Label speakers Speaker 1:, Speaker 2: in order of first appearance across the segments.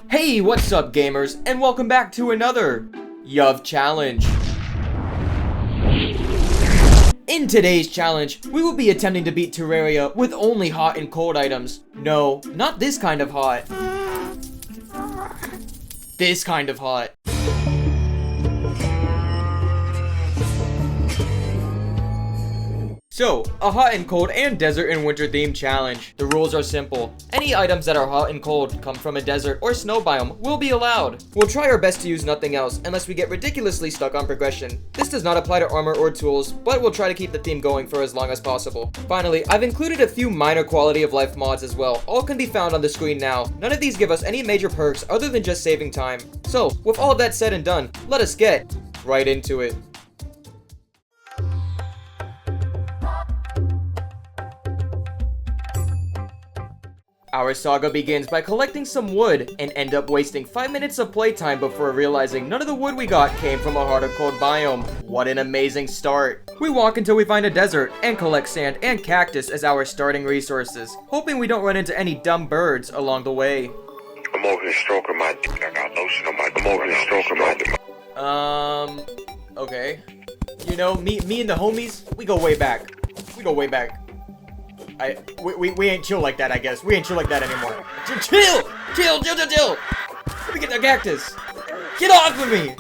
Speaker 1: Hey, what's up gamers, and welcome back to another Yove challenge. In today's challenge, we will be attempting to beat Terraria with only hot and cold items. No, not this kind of hot. This kind of hot. So, a hot and cold and desert and winter themed challenge. The rules are simple. Any items that are hot and cold, come from a desert or snow biome, will be allowed. We'll try our best to use nothing else, unless we get ridiculously stuck on progression. This does not apply to armor or tools, but we'll try to keep the theme going for as long as possible. Finally, I've included a few minor quality of life mods as well. All can be found on the screen now. None of these give us any major perks other than just saving time. So, with all of that said and done, let us get right into it. Our saga begins by collecting some wood and end up wasting 5 minutes of playtime before realizing none of the wood we got came from a hot or cold biome. What an amazing start. We walk until we find a desert and collect sand and cactus as our starting resources, hoping we don't run into any dumb birds along the way.
Speaker 2: I'm over here stroking my dick. I got lotion on my. I'm over here stroking my dick.
Speaker 1: Okay. You know, me and the homies, we go way back. We go way back. We ain't chill like that, I guess. We ain't chill like that anymore. Chill! Let me get the cactus. Get off of me!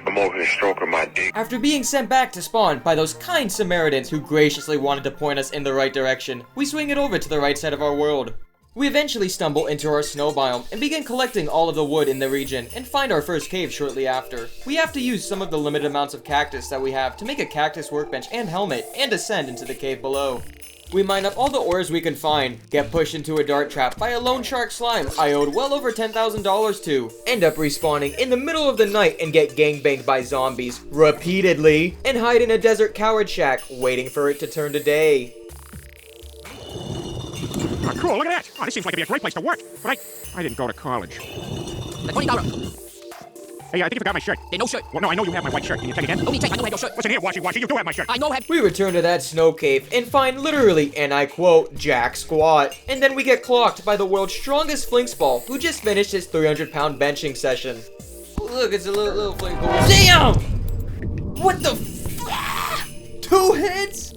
Speaker 2: I'm over here stroking my dick.
Speaker 1: After being sent back to spawn by those kind Samaritans who graciously wanted to point us in the right direction, we swing it over to the right side of our world. We eventually stumble into our snow biome and begin collecting all of the wood in the region and find our first cave shortly after. We have to use some of the limited amounts of cactus that we have to make a cactus workbench and helmet and descend into the cave below. We mine up all the ores we can find, get pushed into a dart trap by a lone shark slime I owed well over $10,000 to, end up respawning in the middle of the night and get gangbanged by zombies repeatedly, and hide in a desert coward shack waiting for it to turn to day.
Speaker 3: Oh, cool, look at that. Oh, this seems like it'd be a great place to work. But I didn't go to college.
Speaker 4: The $20.
Speaker 3: Hey, I think you forgot my shirt.
Speaker 4: There's no shirt.
Speaker 3: Well, no, I know you have my white shirt. Can you check again?
Speaker 4: Don't need check. I don't have no shirt.
Speaker 3: Listen here, Washy, you do have my shirt.
Speaker 4: I know have.
Speaker 1: We return to that snow cave and find literally, and I quote, Jack Squat. And then we get clocked by the world's strongest flinksball who just finished his 300-pound benching session. Look, it's a little flinkball. Damn! What the f- 2 hits?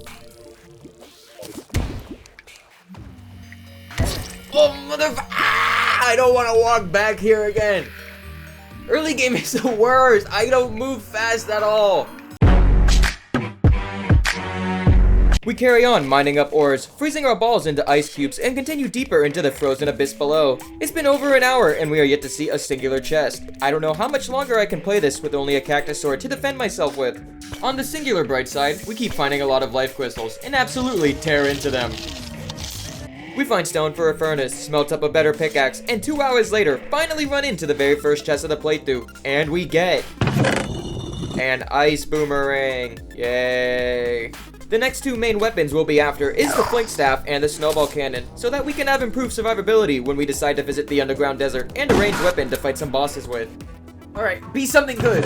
Speaker 1: Oh, I don't want to walk back here again. Early game is the worst. I don't move fast at all. We carry on mining up ores, freezing our balls into ice cubes, and continue deeper into the frozen abyss below. It's been over an hour, and we are yet to see a singular chest. I don't know how much longer I can play this with only a cactus sword to defend myself with. On the singular bright side, we keep finding a lot of life crystals, and absolutely tear into them. We find stone for a furnace, smelt up a better pickaxe, and 2 hours later, finally run into the very first chest of the playthrough. And we get an ice boomerang. Yay. The next 2 main weapons we'll be after is the flint staff and the snowball cannon, so that we can have improved survivability when we decide to visit the underground desert, and a ranged weapon to fight some bosses with. Alright, be something good.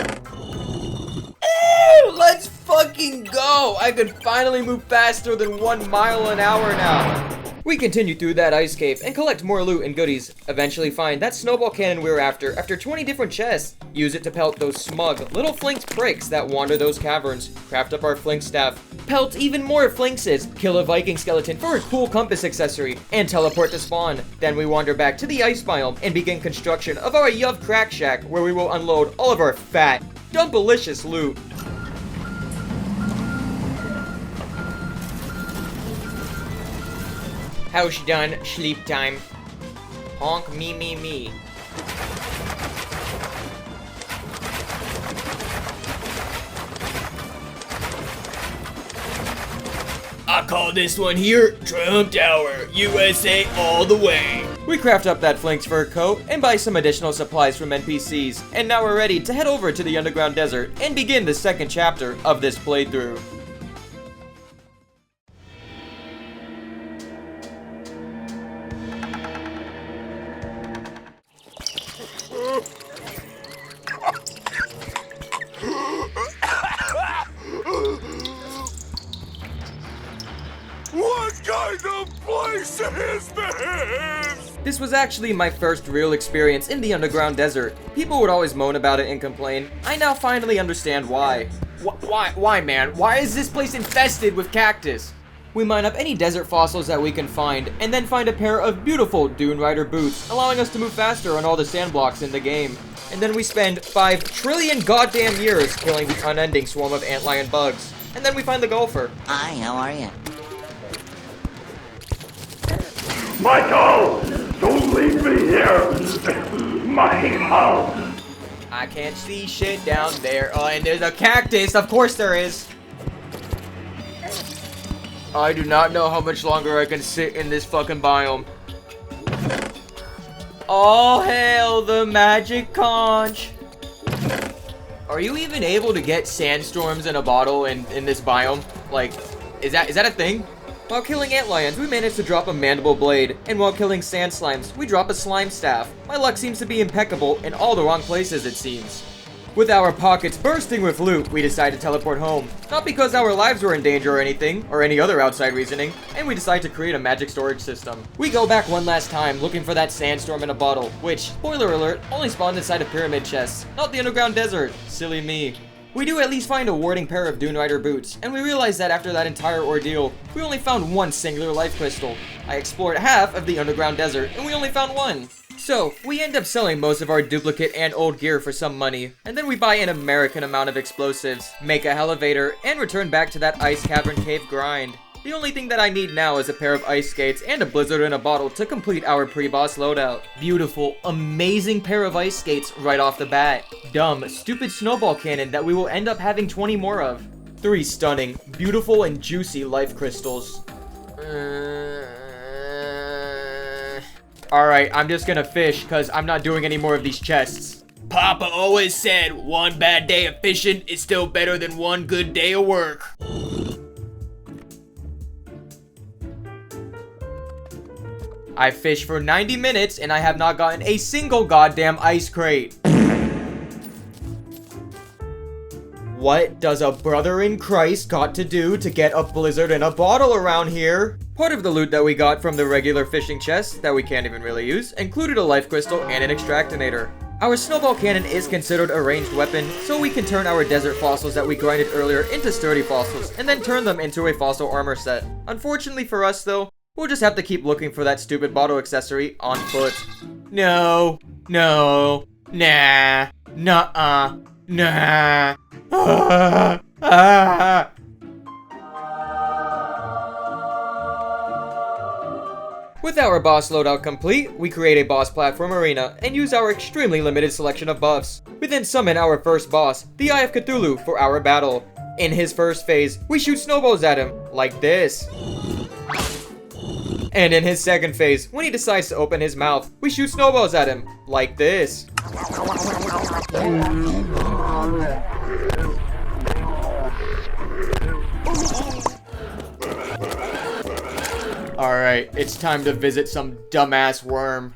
Speaker 1: Ew, let's fucking go! I can finally move faster than 1 mile an hour now. We continue through that ice cave and collect more loot and goodies. Eventually find that snowball cannon we were after 20 different chests. Use it to pelt those smug, little flinked pricks that wander those caverns. Craft up our flink staff. Pelt even more flinkses. Kill a Viking skeleton for a cool compass accessory. And teleport to spawn. Then we wander back to the ice biome and begin construction of our Yove crack shack, where we will unload all of our fat, dumbalicious loot. House done, sleep time. Honk me. I call this one here Trump Tower, USA all the way. We craft up that flink's fur coat and buy some additional supplies from NPCs, and now we're ready to head over to the underground desert and begin the second chapter of this playthrough.
Speaker 2: What kind of place is this?
Speaker 1: This was actually my first real experience in the underground desert. People would always moan about it and complain. I now finally understand why. Why, man? Why is this place infested with cactus? We mine up any desert fossils that we can find, and then find a pair of beautiful Dune Rider boots, allowing us to move faster on all the sand blocks in the game. And then we spend 5 trillion goddamn years killing the unending swarm of antlion bugs. And then we find the golfer.
Speaker 5: Hi, how are you?
Speaker 6: Michael! Don't leave me here! Michael!
Speaker 1: I can't see shit down there. Oh, and there's a cactus. Of course there is. I do not know how much longer I can sit in this fucking biome. Oh, hail the magic conch. Are you even able to get sandstorms in a bottle in this biome? Like, is that a thing? While killing antlions, we managed to drop a mandible blade, and while killing sand slimes, we drop a slime staff. My luck seems to be impeccable in all the wrong places, it seems. With our pockets bursting with loot, we decide to teleport home. Not because our lives were in danger or anything, or any other outside reasoning, and we decide to create a magic storage system. We go back one last time, looking for that sandstorm in a bottle, which, spoiler alert, only spawned inside of pyramid chests, not the underground desert. Silly me. We do at least find a warding pair of Dune Rider boots, and we realize that after that entire ordeal, we only found one singular life crystal. I explored half of the underground desert, and we only found one. So, we end up selling most of our duplicate and old gear for some money, and then we buy an American amount of explosives, make a elevator, and return back to that ice cavern cave grind. The only thing that I need now is a pair of ice skates and a blizzard in a bottle to complete our pre-boss loadout. Beautiful, amazing pair of ice skates right off the bat. Dumb, stupid snowball cannon that we will end up having 20 more of. 3 stunning, beautiful, and juicy life crystals. Alright, I'm just gonna fish, cause I'm not doing any more of these chests. Papa always said, one bad day of fishing is still better than one good day of work. I fished for 90 minutes and I have not gotten a single goddamn ice crate. What does a brother in Christ got to do to get a blizzard in a bottle around here? Part of the loot that we got from the regular fishing chest that we can't even really use included a life crystal and an extractinator. Our snowball cannon is considered a ranged weapon, so we can turn our desert fossils that we grinded earlier into sturdy fossils and then turn them into a fossil armor set. Unfortunately for us though, we'll just have to keep looking for that stupid bottle accessory on foot. No, nah, nuh-uh, nah. With our boss loadout complete, we create a boss platform arena and use our extremely limited selection of buffs. We then summon our first boss, the Eye of Cthulhu, for our battle. In his first phase, we shoot snowballs at him, like this. And in his second phase, when he decides to open his mouth, we shoot snowballs at him, like this. Alright, it's time to visit some dumbass worm.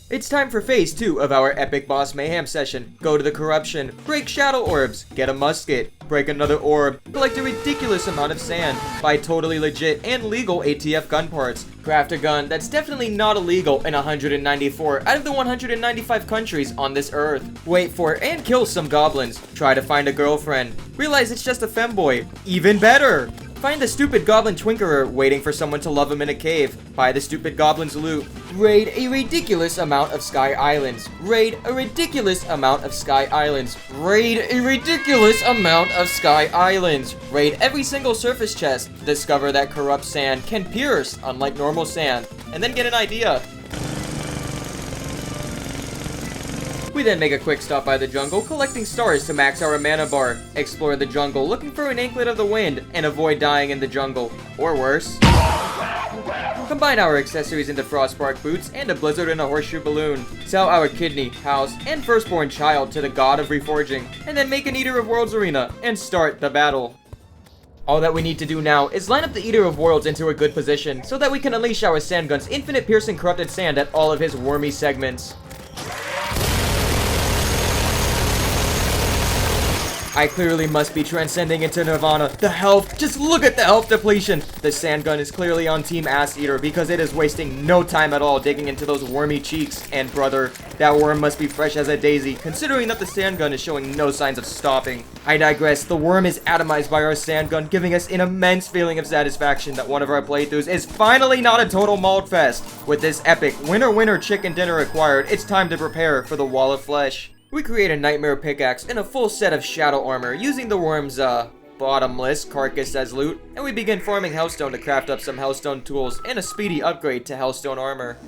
Speaker 1: It's time for phase 2 of our epic boss mayhem session. Go to the corruption, break shadow orbs, get a musket, break another orb, collect a ridiculous amount of sand, buy totally legit and legal ATF gun parts, craft a gun that's definitely not illegal in 194 out of the 195 countries on this earth, wait for and kill some goblins, try to find a girlfriend, realize it's just a femboy, even better! Find the stupid goblin twinkerer waiting for someone to love him in a cave. Buy the stupid goblin's loot. Raid a ridiculous amount of Sky Islands. Raid a ridiculous amount of Sky Islands. Raid a ridiculous amount of Sky Islands. Raid every single surface chest. Discover that corrupt sand can pierce, unlike normal sand. And then get an idea. We then make a quick stop by the jungle, collecting stars to max our mana bar. Explore the jungle, looking for an anklet of the wind, and avoid dying in the jungle. Or worse. Combine our accessories into frostbark boots and a blizzard and a horseshoe balloon. Sell our kidney, house, and firstborn child to the god of reforging, and then make an Eater of Worlds arena, and start the battle. All that we need to do now is line up the Eater of Worlds into a good position, so that we can unleash our sand gun's infinite piercing corrupted sand at all of his wormy segments. I clearly must be transcending into Nirvana. The health, just look at the health depletion. The sand gun is clearly on Team Ass Eater because it is wasting no time at all digging into those wormy cheeks. And brother, that worm must be fresh as a daisy, considering that the sand gun is showing no signs of stopping. I digress, the worm is atomized by our sand gun, giving us an immense feeling of satisfaction that one of our playthroughs is finally not a total mold fest. With this epic winner chicken dinner acquired, it's time to prepare for the wall of flesh. We create a nightmare pickaxe and a full set of shadow armor using the worm's, bottomless carcass as loot, and we begin farming hellstone to craft up some hellstone tools and a speedy upgrade to hellstone armor.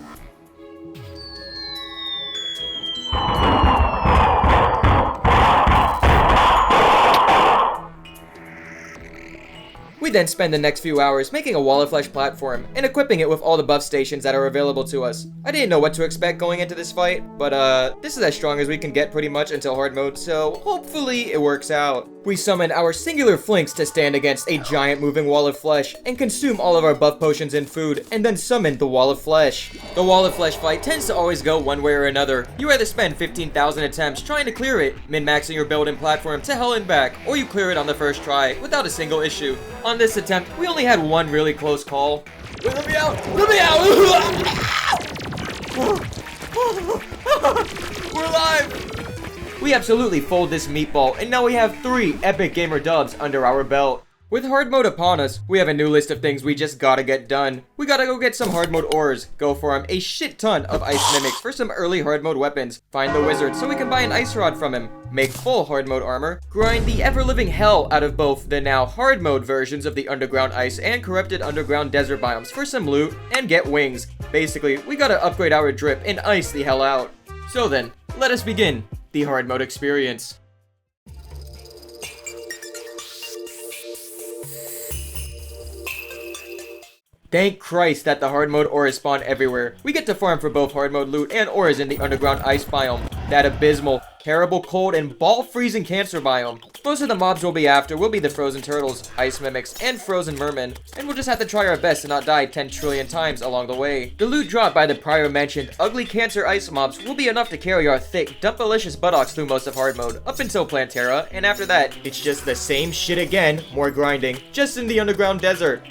Speaker 1: We then spend the next few hours making a wall of flesh platform and equipping it with all the buff stations that are available to us. I didn't know what to expect going into this fight, but this is as strong as we can get pretty much until hard mode, so hopefully it works out. We summon our singular flinks to stand against a giant moving wall of flesh and consume all of our buff potions and food, and then summon the wall of flesh. The wall of flesh fight tends to always go one way or another. You either spend 15,000 attempts trying to clear it, min-maxing your build and platform to hell and back, or you clear it on the first try without a single issue. On this attempt, we only had one really close call. Wait, let me out! Let me out! We're alive! We absolutely fold this meatball, and now we have 3 epic gamer dubs under our belt. With hard mode upon us, we have a new list of things we just gotta get done. We gotta go get some hard mode ores, go farm a shit ton of ice mimics for some early hard mode weapons, find the wizard so we can buy an ice rod from him, make full hard mode armor, grind the ever-living hell out of both the now hard mode versions of the underground ice and corrupted underground desert biomes for some loot, and get wings. Basically, we gotta upgrade our drip and ice the hell out. So then, let us begin the hard mode experience. Thank Christ that the hard mode ores spawn everywhere. We get to farm for both hard mode loot and ores in the underground ice biome. That abysmal, terrible cold, and ball-freezing cancer biome. Most of the mobs we'll be after will be the frozen turtles, ice mimics, and frozen mermen, and we'll just have to try our best to not die 10 trillion times along the way. The loot dropped by the prior mentioned ugly cancer ice mobs will be enough to carry our thick, dumpalicious buttocks through most of hard mode, up until Plantera, and after that, it's just the same shit again, more grinding, just in the underground desert.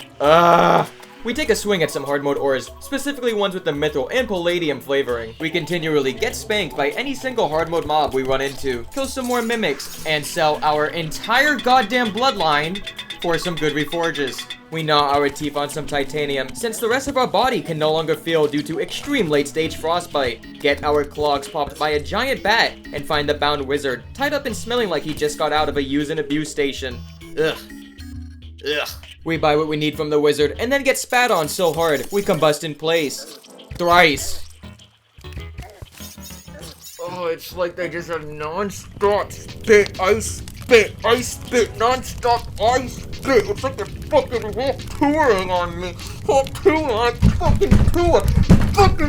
Speaker 1: We take a swing at some hard mode ores, specifically ones with the mithril and palladium flavoring. We continually get spanked by any single hard mode mob we run into, kill some more mimics, and sell our entire goddamn bloodline for some good reforges. We gnaw our teeth on some titanium, since the rest of our body can no longer feel due to extreme late-stage frostbite. Get our clogs popped by a giant bat, and find the bound wizard, tied up and smelling like he just got out of a use and abuse station. Ugh. We buy what we need from the wizard, and then get spat on so hard, we combust in place. Thrice. Oh, it's like they just have non-stop spit, ice spit, non-stop ice spit. It's like they're fucking touring on me. Fucking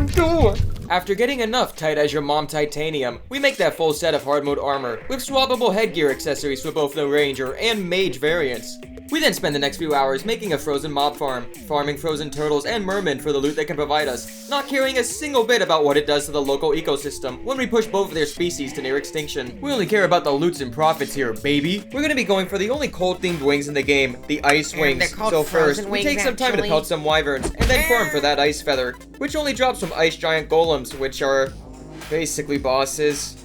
Speaker 1: tour. After getting enough tight as your mom titanium, we make that full set of hard mode armor, with swappable headgear accessories for both the ranger and mage variants. We then spend the next few hours making a frozen mob farm, farming frozen turtles and mermen for the loot they can provide us, not caring a single bit about what it does to the local ecosystem when we push both of their species to near extinction. We only care about the loots and profits here, baby. We're gonna be going for the only cold-themed wings in the game, the ice wings. So first, we take some time to pelt some wyverns, and then farm for that ice feather, which only drops from ice giant golems, which are basically bosses.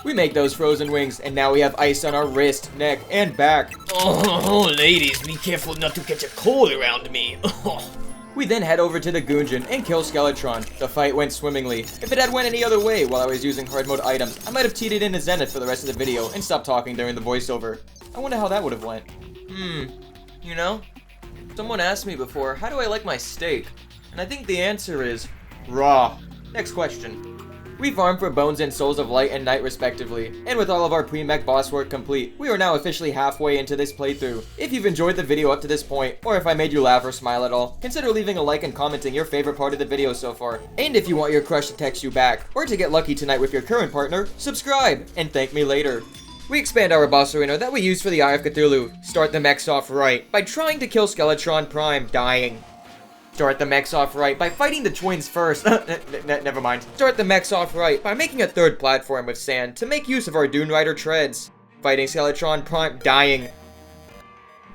Speaker 1: We make those frozen wings, and now we have ice on our wrist, neck, and back.
Speaker 5: Oh, ladies, be careful not to catch a cold around me.
Speaker 1: We then head over to the Gungeon and kill Skeletron. The fight went swimmingly. If it had went any other way while I was using hard mode items, I might have cheated into Zenith for the rest of the video and stopped talking during the voiceover. I wonder how that would have went. You know? Someone asked me before, how do I like my steak? And I think the answer is raw. Next question. We farm for bones and souls of light and night respectively, and with all of our pre-mech boss work complete, we are now officially halfway into this playthrough. If you've enjoyed the video up to this point, or if I made you laugh or smile at all, consider leaving a like and commenting your favorite part of the video so far. And if you want your crush to text you back, or to get lucky tonight with your current partner, subscribe, and thank me later. We expand our boss arena that we use for the Eye of Cthulhu. Start the mechs off right, by trying to kill Skeletron Prime, dying. Start the mechs off right by fighting the twins first. Never mind. Start the mechs off right by making a third platform with sand to make use of our Dune Rider treads. Fighting Skeletron Prime, dying.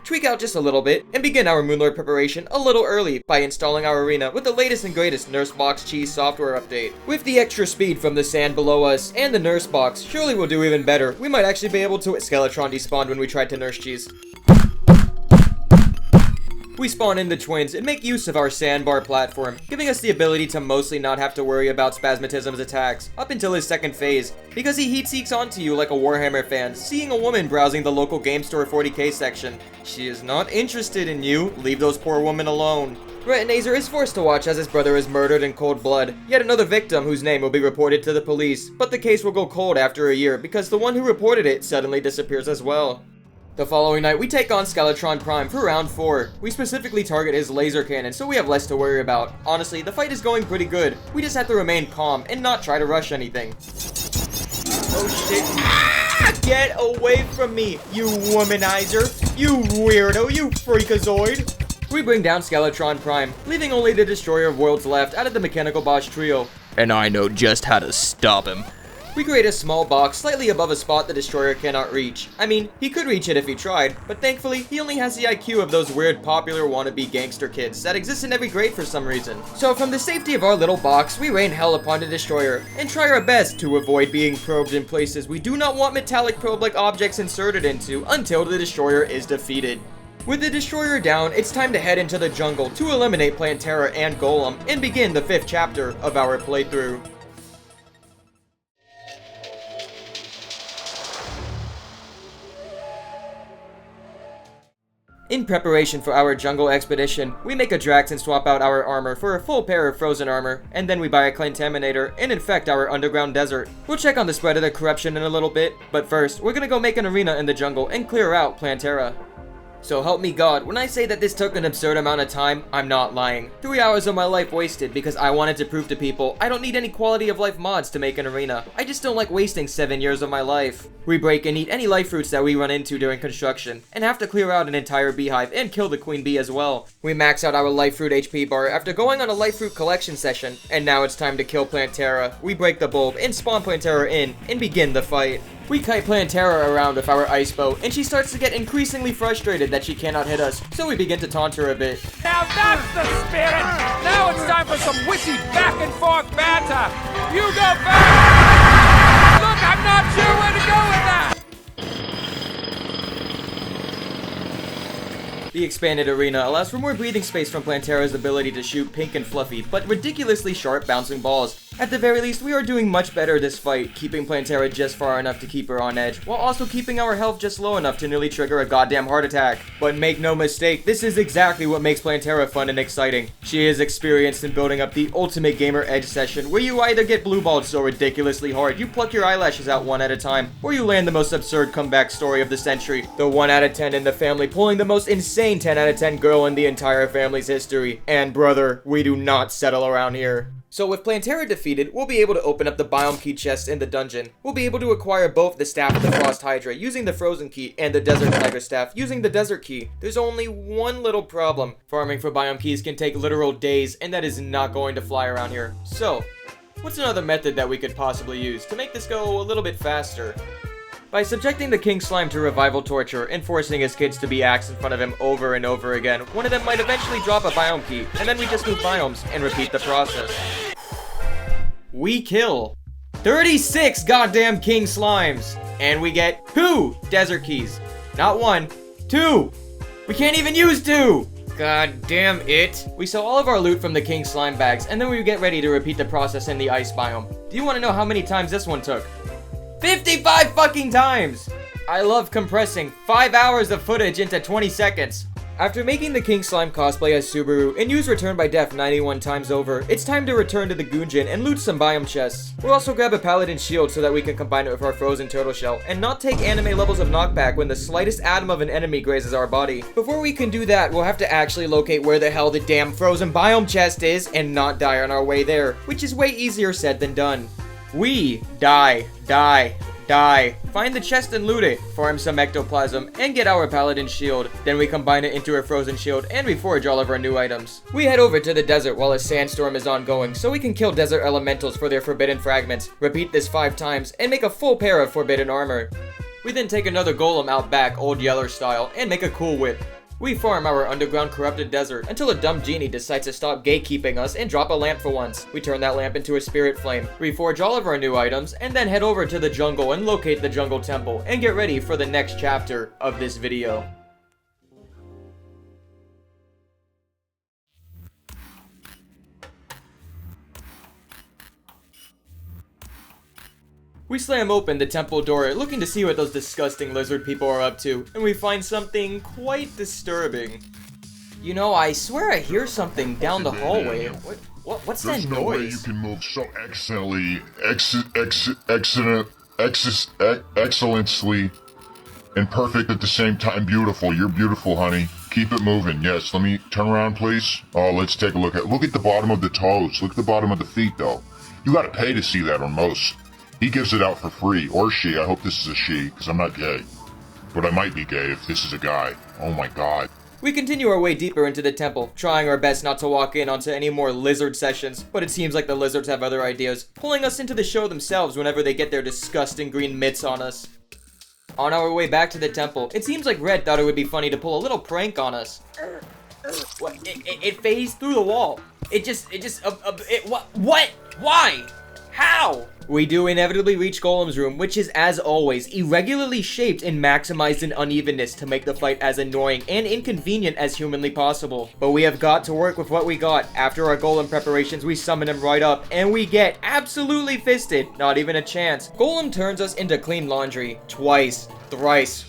Speaker 1: Tweak out just a little bit, and begin our Moonlord preparation a little early by installing our arena with the latest and greatest Nurse Box Cheese software update. With the extra speed from the sand below us and the Nurse Box, surely we'll do even better. We might actually be able to Skeletron despawn when we tried to Nurse Cheese. We spawn in the twins and make use of our sandbar platform, giving us the ability to mostly not have to worry about Spasmatism's attacks, up until his second phase, because he heat seeks onto you like a Warhammer fan, seeing a woman browsing the local game store 40k section. She is not interested in you, leave those poor women alone. Retinazer is forced to watch as his brother is murdered in cold blood, yet another victim whose name will be reported to the police, but the case will go cold after a year because the one who reported it suddenly disappears as well. The following night, we take on Skeletron Prime for round 4. We specifically target his laser cannon, so we have less to worry about. Honestly, the fight is going pretty good. We just have to remain calm and not try to rush anything. Oh shit. Ah! Get away from me, you womanizer! You weirdo, you freakazoid! We bring down Skeletron Prime, leaving only the Destroyer of Worlds left out of the Mechanical Boss trio.
Speaker 5: And I know just how to stop him.
Speaker 1: We create a small box slightly above a spot the Destroyer cannot reach. I mean, he could reach it if he tried, but thankfully, he only has the IQ of those weird popular wannabe gangster kids that exist in every grade for some reason. So from the safety of our little box, we rain hell upon the Destroyer, and try our best to avoid being probed in places we do not want metallic probe-like objects inserted into until the Destroyer is defeated. With the Destroyer down, it's time to head into the jungle to eliminate Plantera and Golem, and begin the 5th chapter of our playthrough. In preparation for our jungle expedition, we make a Drax and swap out our armor for a full pair of frozen armor, and then we buy a Contaminator and infect our underground desert. We'll check on the spread of the corruption in a little bit, but first, we're gonna go make an arena in the jungle and clear out Plantera. So help me God, when I say that this took an absurd amount of time, I'm not lying. 3 hours of my life wasted because I wanted to prove to people I don't need any quality of life mods to make an arena. I just don't like wasting 7 years of my life. We break and eat any life fruits that we run into during construction, and have to clear out an entire beehive and kill the queen bee as well. We max out our life fruit HP bar after going on a life fruit collection session, and now it's time to kill Plantera. We break the bulb and spawn Plantera in, and begin the fight. We kite Plantera around with our ice bow, and she starts to get increasingly frustrated that she cannot hit us, so we begin to taunt her a bit.
Speaker 7: Now that's the spirit! Now it's time for some witty back and forth banter! You go back! Look, I'm not sure where to go with that!
Speaker 1: The expanded arena allows for more breathing space from Plantera's ability to shoot pink and fluffy, but ridiculously sharp bouncing balls. At the very least, we are doing much better this fight, keeping Plantera just far enough to keep her on edge, while also keeping our health just low enough to nearly trigger a goddamn heart attack. But make no mistake, this is exactly what makes Plantera fun and exciting. She is experienced in building up the ultimate gamer edge session, where you either get blue-balled so ridiculously hard you pluck your eyelashes out one at a time, or you land the most absurd comeback story of the century, the 1 out of 10 in the family pulling the most insane 10 out of 10 girl in the entire family's history. And brother, we do not settle around here. So with Plantera defeated, we'll be able to open up the biome key chest in the dungeon. We'll be able to acquire both the Staff of the Frost Hydra using the Frozen Key and the Desert Tiger Staff using the Desert Key. There's only one little problem. Farming for biome keys can take literal days, and that is not going to fly around here. So, what's another method that we could possibly use to make this go a little bit faster? By subjecting the King Slime to revival torture and forcing his kids to be axed in front of him over and over again, one of them might eventually drop a biome key, and then we just move biomes and repeat the process. We kill 36 goddamn King Slimes, and we get 2 Desert Keys. Not 1, 2! We can't even use 2! God damn it. We sell all of our loot from the King Slime bags, and then we get ready to repeat the process in the ice biome. Do you want to know how many times this one took? 55 fucking times! I love compressing 5 hours of footage into 20 seconds. After making the King Slime cosplay as Subaru and use Return by Death 91 times over, it's time to return to the Gungeon and loot some biome chests. We'll also grab a Paladin shield so that we can combine it with our Frozen Turtle Shell and not take anime levels of knockback when the slightest atom of an enemy grazes our body. Before we can do that, we'll have to actually locate where the hell the damn Frozen biome chest is and not die on our way there, which is way easier said than done. We die, Die. Find the chest and loot it. Farm some ectoplasm and get our paladin shield. Then we combine it into a frozen shield and we forge all of our new items. We head over to the desert while a sandstorm is ongoing so we can kill desert elementals for their forbidden fragments. Repeat this 5 times and make a full pair of forbidden armor. We then take another golem out back, Old Yeller style, and make a cool whip. We farm our underground corrupted desert until a dumb genie decides to stop gatekeeping us and drop a lamp for once. We turn that lamp into a spirit flame, reforge all of our new items, and then head over to the jungle and locate the jungle temple and get ready for the next chapter of this video. We slam open the temple door, looking to see what those disgusting lizard people are up to, and we find something quite disturbing. You know, I swear I hear something down the hallway. What's that noise?
Speaker 6: There's no way you can move so excellently, excellently, and perfect at the same time. Beautiful. You're beautiful, honey. Keep it moving. Yes, let me turn around, please. Oh, let's take a look at the bottom of the toes. Look at the bottom of the feet, though. You gotta pay to see that on most. He gives it out for free, or she. I hope this is a she, because I'm not gay. But I might be gay if this is a guy. Oh my god.
Speaker 1: We continue our way deeper into the temple, trying our best not to walk in onto any more lizard sessions, but it seems like the lizards have other ideas, pulling us into the show themselves whenever they get their disgusting green mitts on us. On our way back to the temple, it seems like Red thought it would be funny to pull a little prank on us. What? It phased through the wall. What? Why? How? We do inevitably reach Golem's room, which is, as always, irregularly shaped and maximized in unevenness to make the fight as annoying and inconvenient as humanly possible. But we have got to work with what we got. After our Golem preparations, we summon him right up, and we get absolutely fisted. Not even a chance. Golem turns us into clean laundry. Twice. Thrice.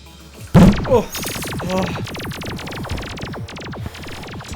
Speaker 1: Oh.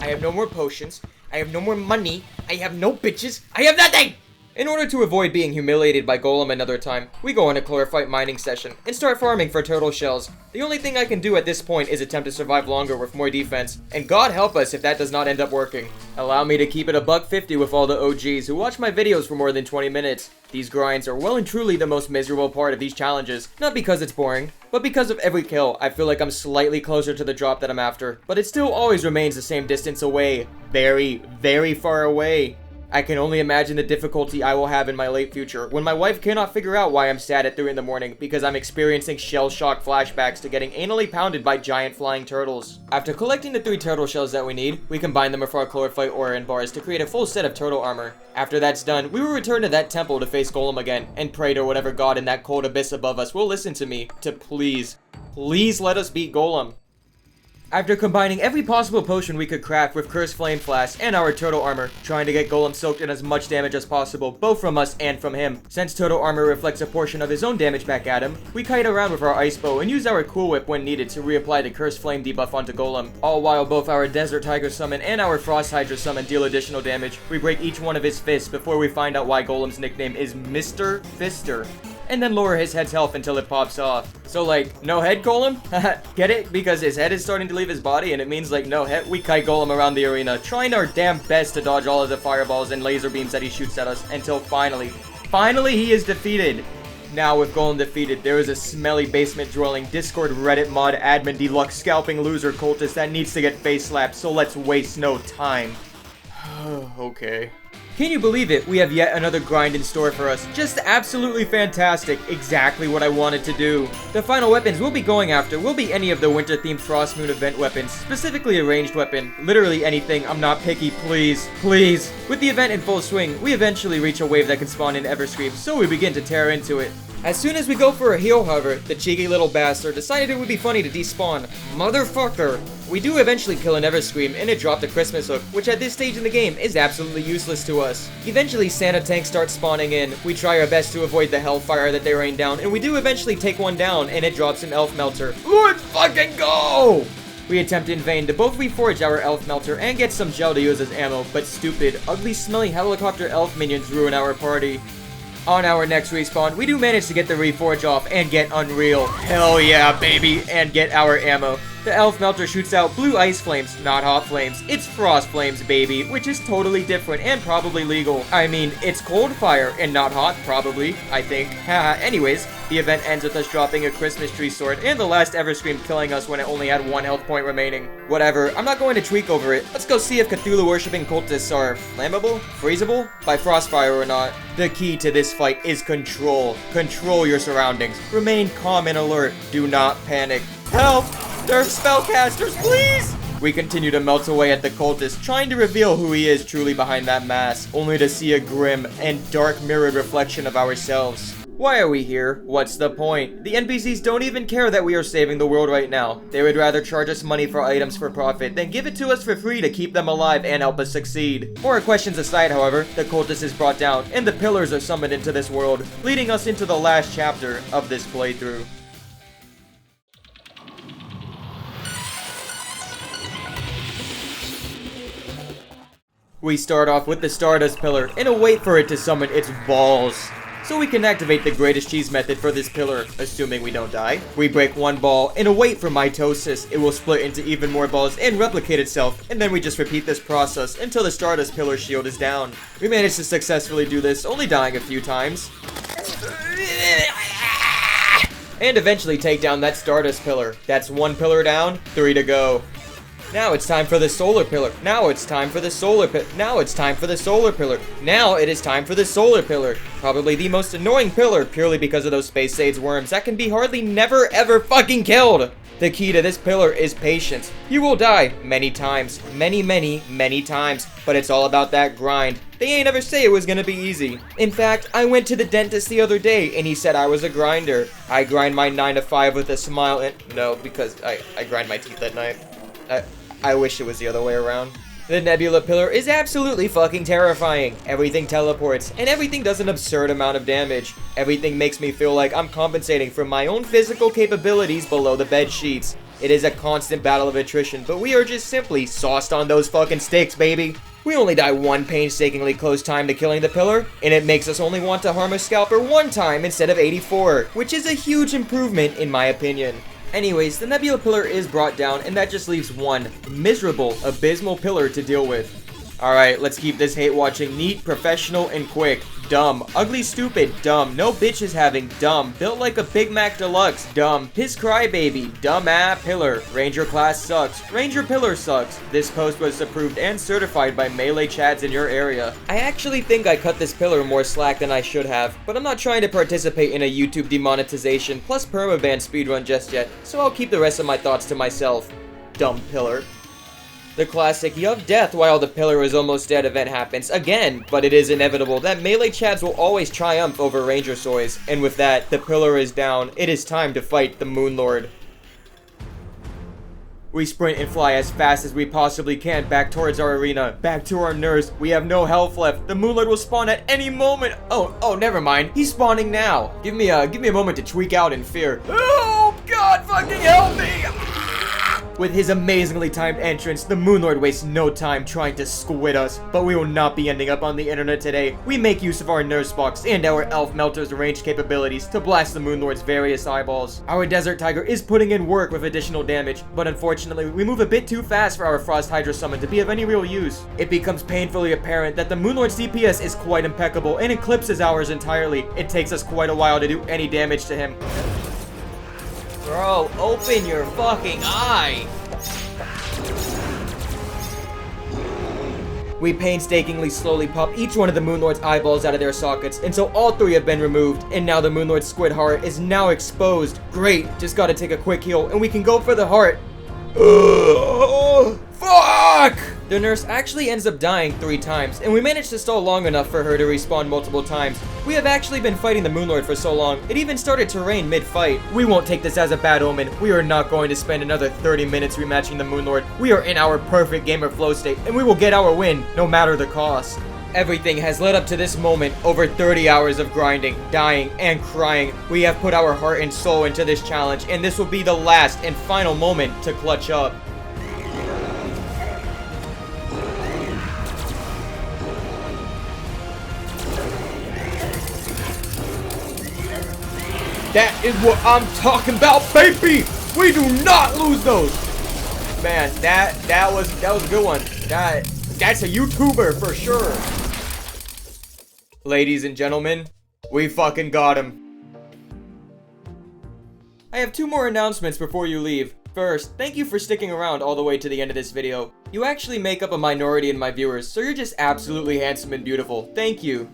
Speaker 1: I have no more potions. I have no more money. I have no bitches. I have nothing! In order to avoid being humiliated by Golem another time, we go on a chlorophyte mining session and start farming for turtle shells. The only thing I can do at this point is attempt to survive longer with more defense, and God help us if that does not end up working. Allow me to keep it $1.50 with all the OGs who watch my videos for more than 20 minutes. These grinds are well and truly the most miserable part of these challenges, not because it's boring, but because of every kill. I feel like I'm slightly closer to the drop that I'm after, but it still always remains the same distance away. Very, very far away. I can only imagine the difficulty I will have in my late future when my wife cannot figure out why I'm sad at 3 in the morning because I'm experiencing shell shock flashbacks to getting anally pounded by giant flying turtles. After collecting the 3 turtle shells that we need, we combine them with our chlorophyte ore and bars to create a full set of turtle armor. After that's done, we will return to that temple to face Golem again and pray to whatever god in that cold abyss above us will listen to me to please let us beat Golem. After combining every possible potion we could craft with Cursed Flame Flask and our Turtle Armor, trying to get Golem soaked in as much damage as possible, both from us and from him. Since Turtle Armor reflects a portion of his own damage back at him, we kite around with our Ice Bow and use our Cool Whip when needed to reapply the Cursed Flame debuff onto Golem. All while both our Desert Tiger Summon and our Frost Hydra Summon deal additional damage, we break each one of his fists before we find out why Golem's nickname is Mr. Fister, and then lower his head's health until it pops off. So like, no head Golem? Get it? Because his head is starting to leave his body and it means like no head. We kite Golem around the arena, trying our damn best to dodge all of the fireballs and laser beams that he shoots at us until finally he is defeated. Now with Golem defeated, there is a smelly basement dwelling Discord Reddit mod admin deluxe scalping loser cultist that needs to get face slapped, so let's waste no time. Okay. Can you believe it? We have yet another grind in store for us. Just absolutely fantastic. Exactly what I wanted to do. The final weapons we'll be going after will be any of the winter-themed Frost Moon event weapons, specifically a ranged weapon. Literally anything. I'm not picky, please. Please. With the event in full swing, we eventually reach a wave that can spawn in Everscream, so we begin to tear into it. As soon as we go for a heal, however, the cheeky little bastard decided it would be funny to despawn. Motherfucker! We do eventually kill an Everscream, and it dropped a Christmas hook, which at this stage in the game is absolutely useless to us. Eventually, Santa tanks start spawning in. We try our best to avoid the hellfire that they rain down, and we do eventually take one down, and it drops an Elf Melter. Let's fucking go! We attempt in vain to both reforge our Elf Melter and get some gel to use as ammo, but stupid, ugly, smelly helicopter elf minions ruin our party. On our next respawn, we do manage to get the reforge off and get Unreal. Hell yeah, baby, and get our ammo. The elf melter shoots out blue ice flames, not hot flames. It's frost flames, baby, which is totally different and probably legal. I mean, it's cold fire and not hot, probably, I think. Haha, anyways, the event ends with us dropping a Christmas tree sword and the last ever scream killing us when it only had 1 health point remaining. Whatever, I'm not going to tweak over it. Let's go see if Cthulhu worshipping cultists are flammable, freezable, by frostfire or not. The key to this fight is control. Control your surroundings. Remain calm and alert. Do not panic. Help! Nerf spellcasters, please! We continue to melt away at the cultist, trying to reveal who he is truly behind that mask, only to see a grim and dark mirrored reflection of ourselves. Why are we here? What's the point? The NPCs don't even care that we are saving the world right now. They would rather charge us money for items for profit than give it to us for free to keep them alive and help us succeed. More questions aside, however, the cultist is brought down and the pillars are summoned into this world, leading us into the last chapter of this playthrough. We start off with the Stardust Pillar and await for it to summon its balls. So we can activate the greatest cheese method for this pillar, assuming we don't die. We break 1 ball and await for mitosis. It will split into even more balls and replicate itself, and then we just repeat this process until the Stardust Pillar shield is down. We managed to successfully do this, only dying a few times. And eventually take down that Stardust Pillar. That's 1 pillar down, 3 to go. Now it's time for the solar pillar. Now it's time for the solar pillar. Now it's time for the solar pillar. Now it is time for the solar pillar. Probably the most annoying pillar purely because of those Space Sage worms that can be hardly never ever fucking killed. The key to this pillar is patience. You will die many times. Many times. But it's all about that grind. They ain't ever say it was gonna be easy. In fact, I went to the dentist the other day and he said I was a grinder. I grind my 9 to 5 with a smile and... No, because I grind my teeth at night. I wish it was the other way around. The Nebula Pillar is absolutely fucking terrifying. Everything teleports, and everything does an absurd amount of damage. Everything makes me feel like I'm compensating for my own physical capabilities below the bed sheets. It is a constant battle of attrition, but we are just simply sauced on those fucking sticks, baby. We only die 1 painstakingly close time to killing the pillar, and it makes us only want to harm a scalper 1 time instead of 84, which is a huge improvement in my opinion. Anyways, the Nebula Pillar is brought down, and that just leaves 1 miserable, abysmal pillar to deal with. Alright, let's keep this hate watching neat, professional, and quick. Dumb. Ugly, stupid. Dumb. No bitches having. Dumb. Built like a Big Mac Deluxe. Dumb. Piss Crybaby. Dumb pillar. Ranger class sucks. Ranger pillar sucks. This post was approved and certified by melee chads in your area. I actually think I cut this pillar more slack than I should have, but I'm not trying to participate in a YouTube demonetization plus permaban speedrun just yet, so I'll keep the rest of my thoughts to myself. Dumb pillar. The classic Yove death while the pillar is almost dead event happens again, but it is inevitable that melee chads will always triumph over ranger soys, and with that, the pillar is down. It is time to fight the Moon Lord. We sprint and fly as fast as we possibly can back towards our arena, back to our nurse. We have no health left. The Moon Lord will spawn at any moment. Oh, never mind. He's spawning now. Give me a moment to tweak out in fear. Oh, God, fucking help me! With his amazingly timed entrance, the Moon Lord wastes no time trying to squid us, but we will not be ending up on the internet today. We make use of our nurse box and our elf melter's ranged capabilities to blast the Moon Lord's various eyeballs. Our Desert Tiger is putting in work with additional damage, but unfortunately, we move a bit too fast for our Frost Hydra summon to be of any real use. It becomes painfully apparent that the Moon Lord's DPS is quite impeccable and eclipses ours entirely. It takes us quite a while to do any damage to him. Bro, open your fucking eye! We painstakingly slowly pop each one of the Moon Lord's eyeballs out of their sockets until all 3 have been removed, and now the Moon Lord's squid heart is now exposed. Great, just gotta take a quick heal and we can go for the heart. Fuck! The nurse actually ends up dying 3 times, and we managed to stall long enough for her to respawn multiple times. We have actually been fighting the Moon Lord for so long, it even started to rain mid-fight. We won't take this as a bad omen. We are not going to spend another 30 minutes rematching the Moon Lord. We are in our perfect gamer flow state, and we will get our win, no matter the cost. Everything has led up to this moment, over 30 hours of grinding, dying, and crying. We have put our heart and soul into this challenge, and this will be the last and final moment to clutch up. That is what I'm talking about, baby! We do not lose those! Man, that was a good one. That's a YouTuber for sure. Ladies and gentlemen, we fucking got him. I have 2 more announcements before you leave. First, thank you for sticking around all the way to the end of this video. You actually make up a minority in my viewers, so you're just absolutely handsome and beautiful. Thank you.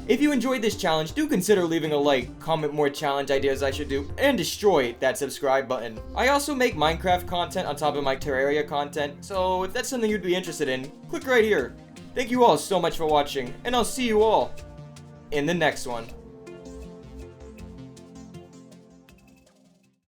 Speaker 1: If you enjoyed this challenge, do consider leaving a like, comment more challenge ideas I should do, and destroy that subscribe button. I also make Minecraft content on top of my Terraria content, so if that's something you'd be interested in, click right here. Thank you all so much for watching, and I'll see you all in the next one.